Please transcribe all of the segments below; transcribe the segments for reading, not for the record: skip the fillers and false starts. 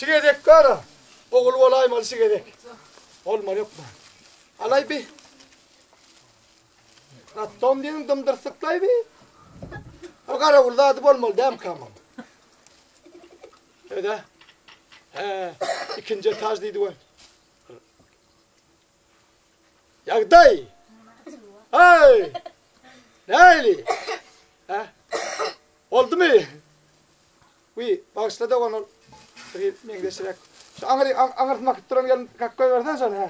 Sigedek kara. Oğul olaymalı sigedek. Olmalı yok mu? Alay bir. Tom diyelim dımdır sıklay bir. O kara ulda adı olmalı dem kamam. Öyle. İkinci taş deydi o. Yagday. Hey. Neyli? Oldu mu? Uy, başladı onu. Mengdeşerek. Şu anırtmak duran gelin kakkoy verden sonra.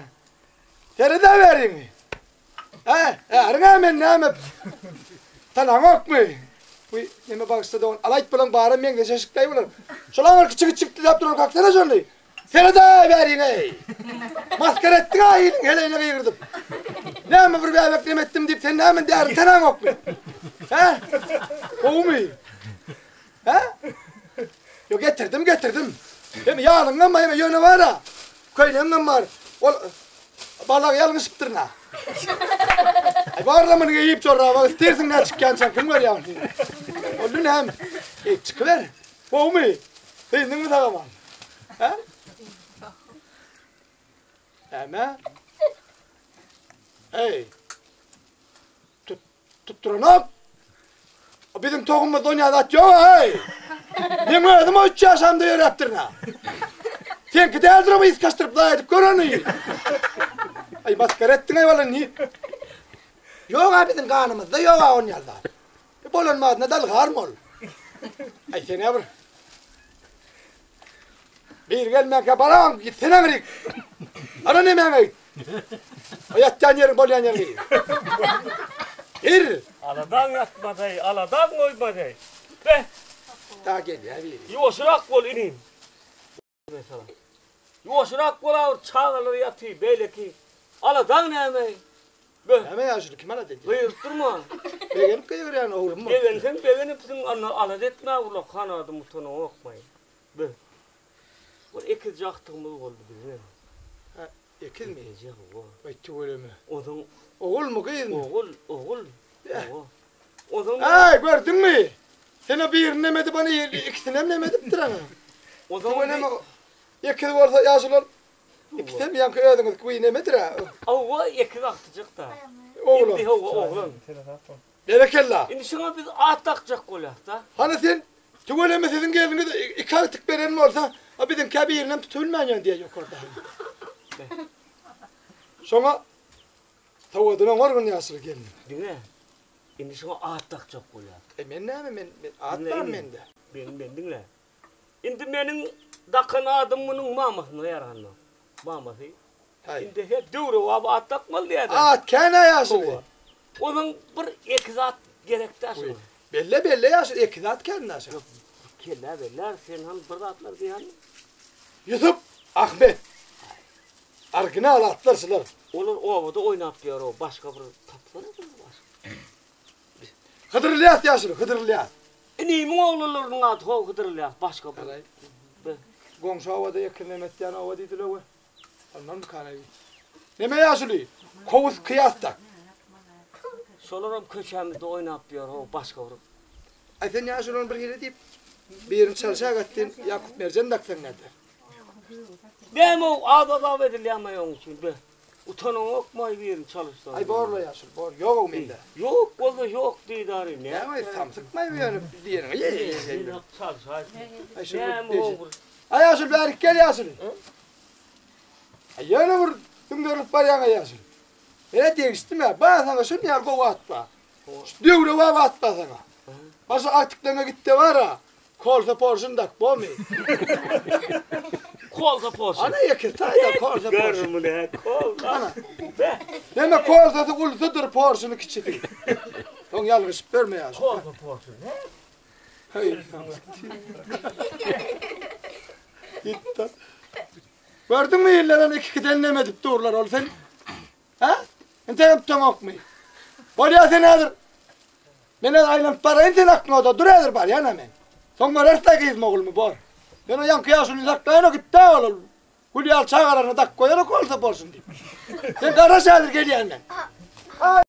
Terede verin mi? Arına men neyme? Tanan ok mu? Uy, neme başladı onu. Alayt bulan bağırın mengdeşeşik dey bulan. Şolan küçük çıktı yaptırır kaksana sonra. Terede verin ey. Maskar ettin ha iyilin heleğine kıyırdım. Neyme bir beklem ettim deyip sen neymen değerin tanan ok mu? O mu? Yok getirdim. Hem yağının ama hem yönü var ha. Köyünün var. Balık yalnızıptır ha. Bağırlamanı yiyip çorra bak istersin ne çıkken sen kim var ya? Oğlum hem çıkıver. O mu? Senin mi tamam? Ama hey. Tutturanam. Bizim tohumumuz dünyada atıyor hey. Ben öldüm o 3 yaşamda öğrettirin ha. Sen ki değildir ama iz kaçtırıp daha edip görünüyor. Ay maskar ettin eyvallah niye? Yok ha bizim kanımızda yok ha on yılda. Bolunmaz ne dal gar mol. Ay sen ne yapır? Bir gelmek yaparam gitsene Amerik. Ana ne mehmet? Ayattan yerin bolyan yerin. Bir. Aladan yatmaday, aladan koymaday. Be. Daha gel ya bir. Yoşurak bol ineyim. Mesela. Yoşurak bol ağır çağları yatıyor böyle ki. Aladan ne emeği? Be. Hemen ya şunu kim ala dedi? Kıyıp durma. Beğenip kıyır yani oğlum mu? Beğenipsin alat etme ula kanadı mutunu okmayın. Be. Bu iki caktığımız oldu bizim. Ha, ekiz mi? Ecek o. Bekçi öyle mi? Odun. Oğul mu kıyız mı? Oğul. Odun. Ay gördün mü? Sana bir yerini nemedi bana ikisini hem nemedip durana. Odun. Ekiz varsa yaşlılar. İkisi hem yankı ödünüz kuyu nemedir ha. Ava iki aktıcak da. Oğlum. İndi oğlum. Berekella. Şimdi şuna biz at takacak koyak da. Hani sen tüveleme sizin geliniz iki aktık berenim olsa bizim kebi yerinden tutulmayan diye yok orada. Sonra tavadına var mı yaşlı gelin? Dinle. Şimdi şuna at takacak koyak. Men ne mi? Ben atmam men de. Ben dinle. Şimdi benim dakan adımının mamasını yaranma. Maması. Şimdi hep doğru abi at takmalı diye. At kene yaşlı. Onun bir iki zat gerekti aslında. Belli yaşlı iki zat kendine yaşlı. Kelle beller sen han bir zatlar diyen. Yusuf, Ahmet. Arkına al atlarsılar. Olur ovada oynap diyor o başka bir tatlıları mı var? Hıdırlıyat yaşlı, Hıdırlıyat. Neymin oğullarının adı o Hıdırlıyat başka bir. Gomşu havada yakın emetyan hava dediler o. Ondan mı kanayı? Neme yaşlı? Kovuz kıyastak. Şolaram köşemizde oynap diyor o başka bir. Ay sen yaşlı bir yere deyip bir yerin çalışa gittin Yakup Mercan daksan nedir? Ben o adada verilmeye onun için be. Utanın okmayı bir yerin çalıştı. Ay borla yaşlı, bor yok o mende. Yok oldu yok diydari ne? Ya ama tam sıkmayı yani diyelim. Çalış hadi. Ay şunu Ben değişir. o Ay yaşlı bir erkek gel yaşlı. Ay yana vur, tüm dörlük var yana yaşlı. Ne diyeceksin ya? Bana sana şunu yer kova atma. Düğüne var atma sana. Başka artıklarına gitti var ha. Kolsa porsun dak bu mu? kolda posun. Ana yakır tayda kolsa porsun. Görüm ne kolda. Ana. Be. Deme kolsa da ulusudur porsunu küçük. Son yalnız verme ya. Kolda posun. Hayır. Gitti. Gördün mü yerlerden iki denlemedip dururlar ol sen? Ha? Ente yaptın ok mu? Bolya sen nedir? Bana aynen parayın sen aklına da duruyordur bari yana men. Son görürse gizme oğul mu bor? Ben o yan kıyasını saklayın o gitti oğlum. Kulyal çağırana tak koyar o kolsa porsun deyip. Sen kara şeyler geliyor men.